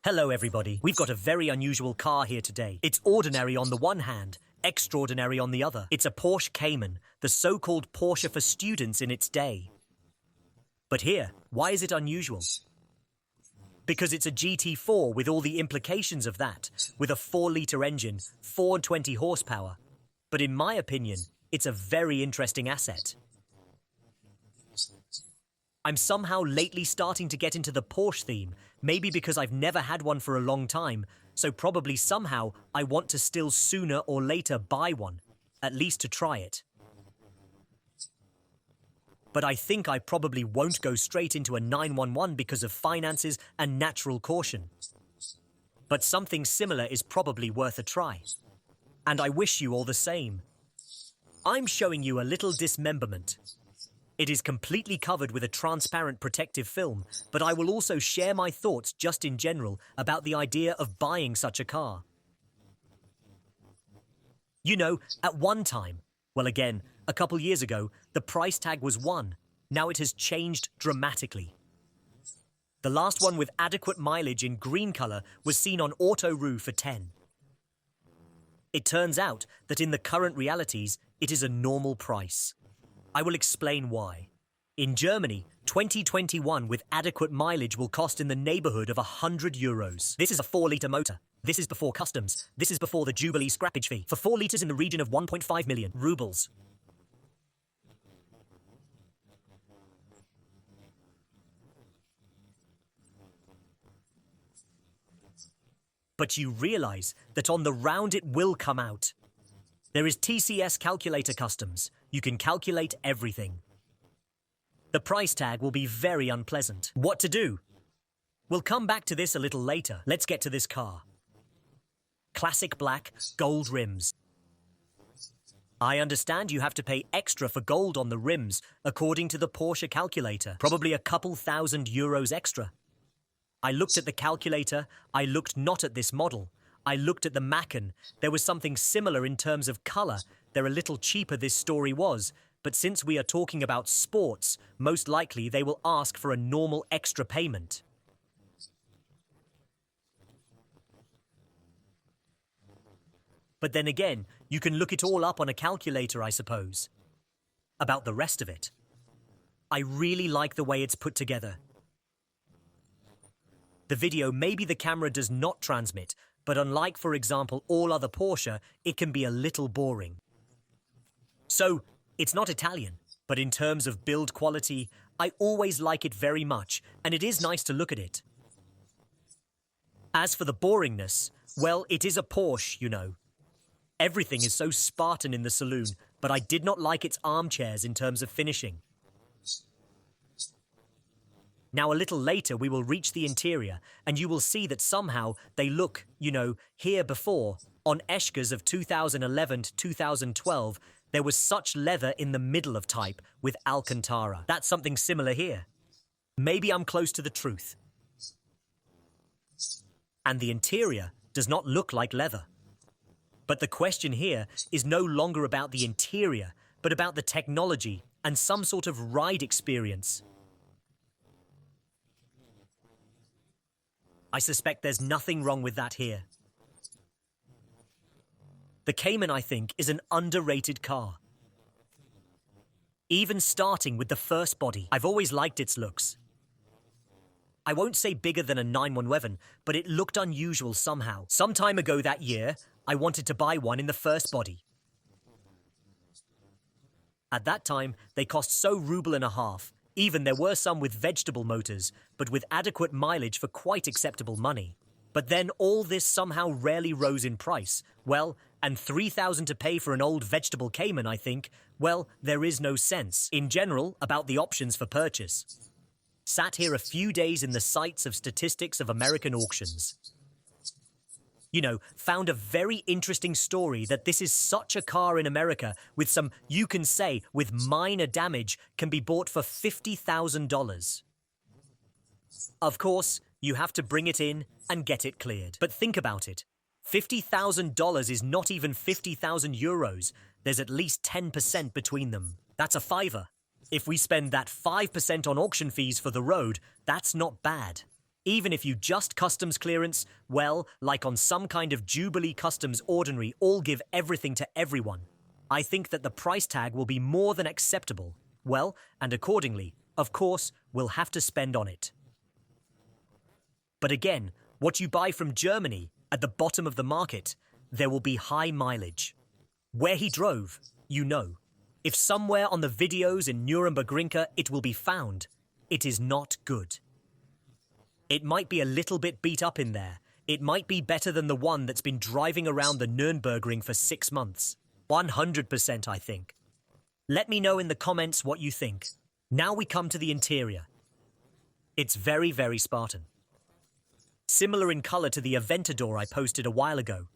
Hello everybody, we've got a very unusual car here today. It's ordinary on the one hand, extraordinary on the other. It's a Porsche Cayman, the so-called Porsche for students in its day. But here, why is it unusual? Because it's a GT4 with all the implications of that, with a 4-litre engine, 420 horsepower. But in my opinion, it's a very interesting asset. I'm somehow lately starting to get into the Porsche theme, maybe because I've never had one for a long time, so probably somehow I want to still sooner or later buy one, at least to try it. But I think I probably won't go straight into a 911 because of finances and natural caution. But something similar is probably worth a try. And I wish you all the same. I'm showing you a little dismemberment. It is completely covered with a transparent protective film, but I will also share my thoughts just in general about the idea of buying such a car. You know, at one time, well again, a couple years ago, the price tag was 1. Now it has changed dramatically. The last one with adequate mileage in green color was seen on Auto.ru for 10. It turns out that in the current realities, it is a normal price. I will explain why. In Germany, 2021 with adequate mileage will cost in the neighborhood of €100. This is a 4-litre motor. This is before customs. This is before the Jubilee scrappage fee. For 4 litres in the region of 1.5 million rubles. But you realize that on the round it will come out. There is TCS calculator customs. You can calculate everything. The price tag will be very unpleasant. What to do? We'll come back to this a little later. Let's get to this car. Classic black, gold rims. I understand you have to pay extra for gold on the rims, according to the Porsche calculator. Probably a couple €1,000 extra. I looked at the calculator, I looked not at this model. I looked at the Macan. There was something similar in terms of color. They're a little cheaper, this story was, but since we are talking about sports, most likely they will ask for a normal extra payment. But then again, you can look it all up on a calculator, I suppose. About the rest of it. I really like the way it's put together. The video, maybe the camera does not transmit, but unlike, for example, all other Porsche, it can be a little boring. So, it's not Italian, but in terms of build quality, I always like it very much, and it is nice to look at it. As for the boringness, well, it is a Porsche, you know. Everything is so Spartan in the saloon, but I did not like its armchairs in terms of finishing. Now, a little later, we will reach the interior, and you will see that somehow they look, you know, here before. On Eschkas of 2011 to 2012, there was such leather in the middle of type with Alcantara. That's something similar here. Maybe I'm close to the truth. And the interior does not look like leather. But the question here is no longer about the interior, but about the technology and some sort of ride experience. I suspect there's nothing wrong with that here. The Cayman, I think, is an underrated car. Even starting with the first body, I've always liked its looks. I won't say bigger than a 911, but it looked unusual somehow. Some time ago that year, I wanted to buy one in the first body. At that time, they cost so €1.50. Even there were some with vegetable motors, but with adequate mileage for quite acceptable money. But then all this somehow rarely rose in price. Well, and $3,000 to pay for an old vegetable Cayman, I think, well, there is no sense. In general, about the options for purchase. Sat here a few days in the sites of statistics of American auctions. You know, found a very interesting story that this is such a car in America with some, you can say, with minor damage can be bought for $50,000. Of course, you have to bring it in and get it cleared. But think about it. $50,000 is not even €50,000. There's at least 10% between them. That's a fiver. If we spend that 5% on auction fees for the road, that's not bad. Even if you just customs clearance, well, like on some kind of Jubilee Customs Ordinary, all give everything to everyone, I think that the price tag will be more than acceptable. Well, and accordingly, of course, we'll have to spend on it. But again, what you buy from Germany, at the bottom of the market, there will be high mileage. Where he drove, you know. If somewhere on the videos in Nuremberg it will be found, it is not good. It might be a little bit beat up in there. It might be better than the one that's been driving around the Nürburgring for 6 months. 100%, I think. Let me know in the comments what you think. Now we come to the interior. It's very, very Spartan. Similar in color to the Aventador I posted a while ago.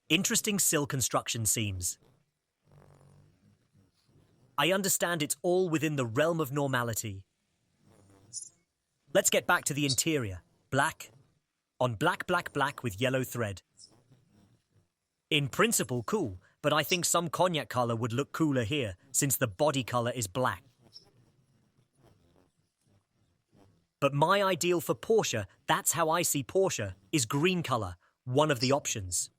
Interesting sill construction seams. I understand it's all within the realm of normality. Let's get back to the interior. Black. On black, black, black with yellow thread. In principle, cool, but I think some cognac color would look cooler here, since the body color is black. But my ideal for Porsche, that's how I see Porsche, is green color, one of the options.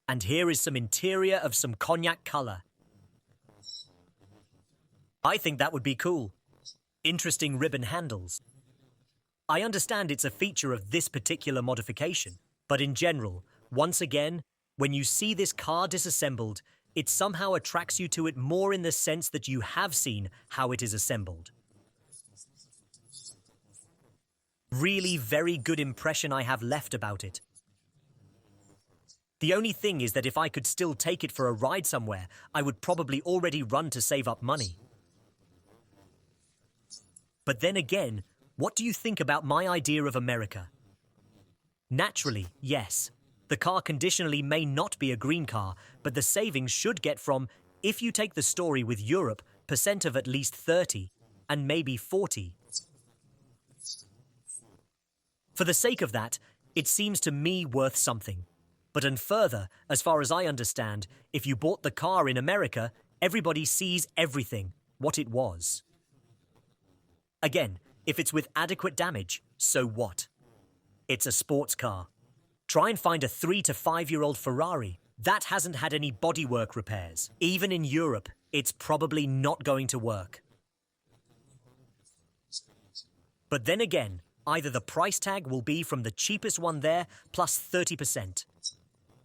And here is some interior of some cognac color. I think that would be cool. Interesting ribbon handles. I understand it's a feature of this particular modification, but in general, once again, when you see this car disassembled, it somehow attracts you to it more in the sense that you have seen how it is assembled. Really very good impression I have left about it. The only thing is that if I could still take it for a ride somewhere, I would probably already run to save up money. But then again, what do you think about my idea of America? Naturally, yes. The car conditionally may not be a green car, but the savings should get from, if you take the story with Europe, percent of at least 30, and maybe 40. For the sake of that, it seems to me worth something. But and further, as far as I understand, if you bought the car in America, everybody sees everything, what it was. Again, if it's with adequate damage, so what? It's a sports car. Try and find a 3 to 5-year-old Ferrari. That hasn't had any bodywork repairs. Even in Europe, it's probably not going to work. But then again, either the price tag will be from the cheapest one there plus 30%.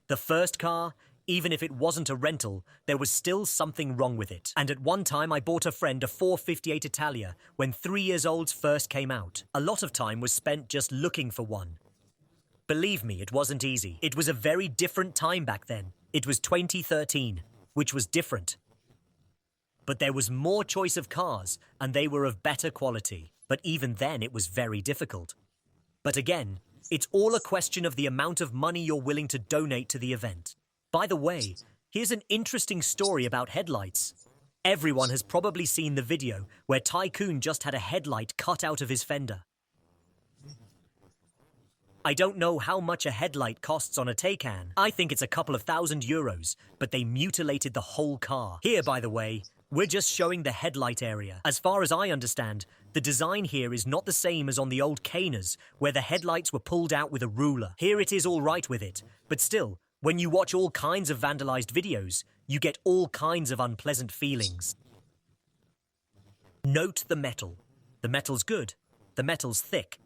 The first car, even if it wasn't a rental, there was still something wrong with it. And at one time I bought a friend a 458 Italia when 3 years olds first came out. A lot of time was spent just looking for one. Believe me, it wasn't easy. It was a very different time back then. It was 2013, which was different. But there was more choice of cars, and they were of better quality. But even then it was very difficult. But again, it's all a question of the amount of money you're willing to donate to the event. By the way, here's an interesting story about headlights. Everyone has probably seen the video where Tycoon just had a headlight cut out of his fender. I don't know how much a headlight costs on a Taycan. I think it's a couple of €1,000, but they mutilated the whole car. Here, by the way, we're just showing the headlight area. As far as I understand, the design here is not the same as on the old Cayners, where the headlights were pulled out with a ruler. Here it is all right with it, but still, when you watch all kinds of vandalized videos, you get all kinds of unpleasant feelings. Note the metal. The metal's good. The metal's thick.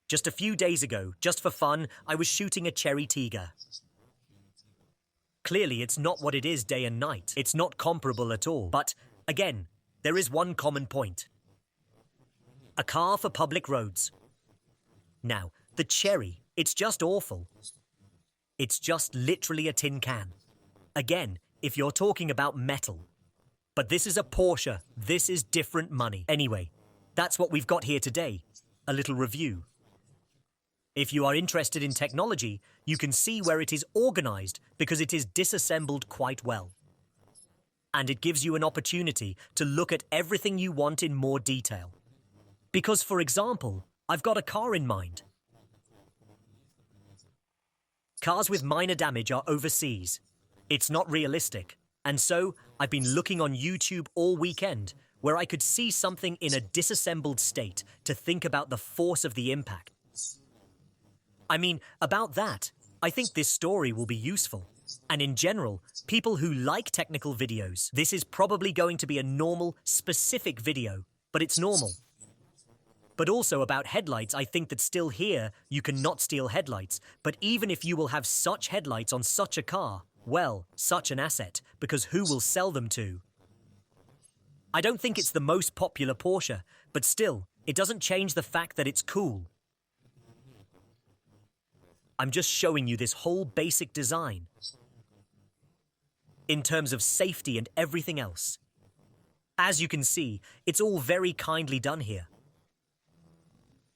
Just a few days ago, just for fun, I was shooting a Cherry Tiger. Clearly, it's not what it is day and night. It's not comparable at all. But, again, there is one common point. A car for public roads. Now, the Cherry, it's just awful. It's just literally a tin can. Again, if you're talking about metal. But this is a Porsche. This is different money. Anyway, that's what we've got here today. A little review. If you are interested in technology, you can see where it is organized because it is disassembled quite well. And it gives you an opportunity to look at everything you want in more detail. Because, for example, I've got a car in mind. Cars with minor damage are overseas. It's not realistic. And so, I've been looking on YouTube all weekend, where I could see something in a disassembled state to think about the force of the impact. I mean, about that, I think this story will be useful. And in general, people who like technical videos, this is probably going to be a normal, specific video, but it's normal. But also about headlights, I think that still here, you cannot steal headlights, but even if you will have such headlights on such a car, well, such an asset, because who will sell them to? I don't think it's the most popular Porsche, but still, it doesn't change the fact that it's cool. I'm just showing you this whole basic design in terms of safety and everything else. As you can see, it's all very kindly done here.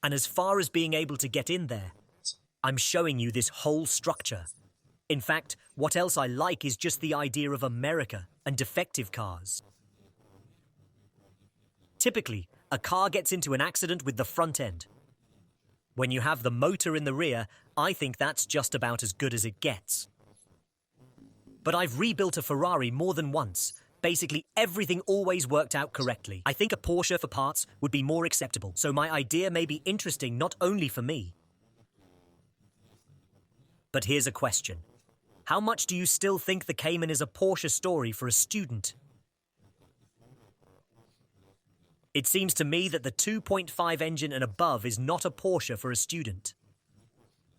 And as far as being able to get in there, I'm showing you this whole structure. In fact, what else I like is just the idea of America and defective cars. Typically, a car gets into an accident with the front end. When you have the motor in the rear, I think that's just about as good as it gets. But I've rebuilt a Ferrari more than once. Basically, everything always worked out correctly. I think a Porsche for parts would be more acceptable, so my idea may be interesting not only for me. But here's a question. How much do you still think the Cayman is a Porsche story for a student? It seems to me that the 2.5 engine and above is not a Porsche for a student.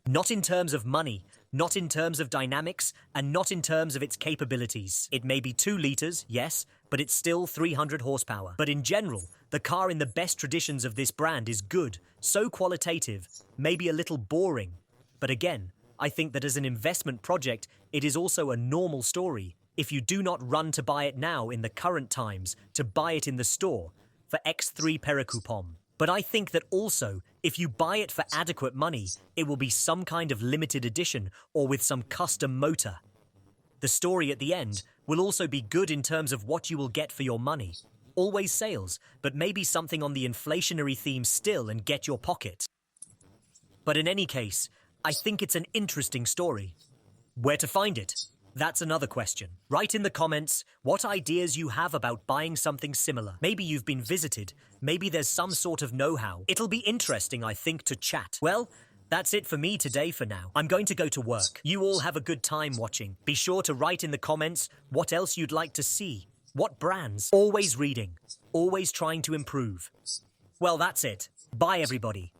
Not in terms of money, not in terms of dynamics, and not in terms of its capabilities. It may be 2 litres, yes, but it's still 300 horsepower. But in general, the car in the best traditions of this brand is good, so qualitative, maybe a little boring. But again, I think that as an investment project, it is also a normal story. If you do not run to buy it now in the current times, to buy it in the store, for X3 Pericoupon. But I think that also, if you buy it for adequate money, it will be some kind of limited edition or with some custom motor. The story at the end will also be good in terms of what you will get for your money. Always sales, but maybe something on the inflationary theme still and get your pocket. But in any case, I think it's an interesting story. Where to find it? That's another question. Write in the comments what ideas you have about buying something similar. Maybe you've been visited. Maybe there's some sort of know-how. It'll be interesting, I think, to chat. Well, that's it for me today for now. I'm going to go to work. You all have a good time watching. Be sure to write in the comments what else you'd like to see. What brands? Always reading. Always trying to improve. Well, that's it. Bye, everybody.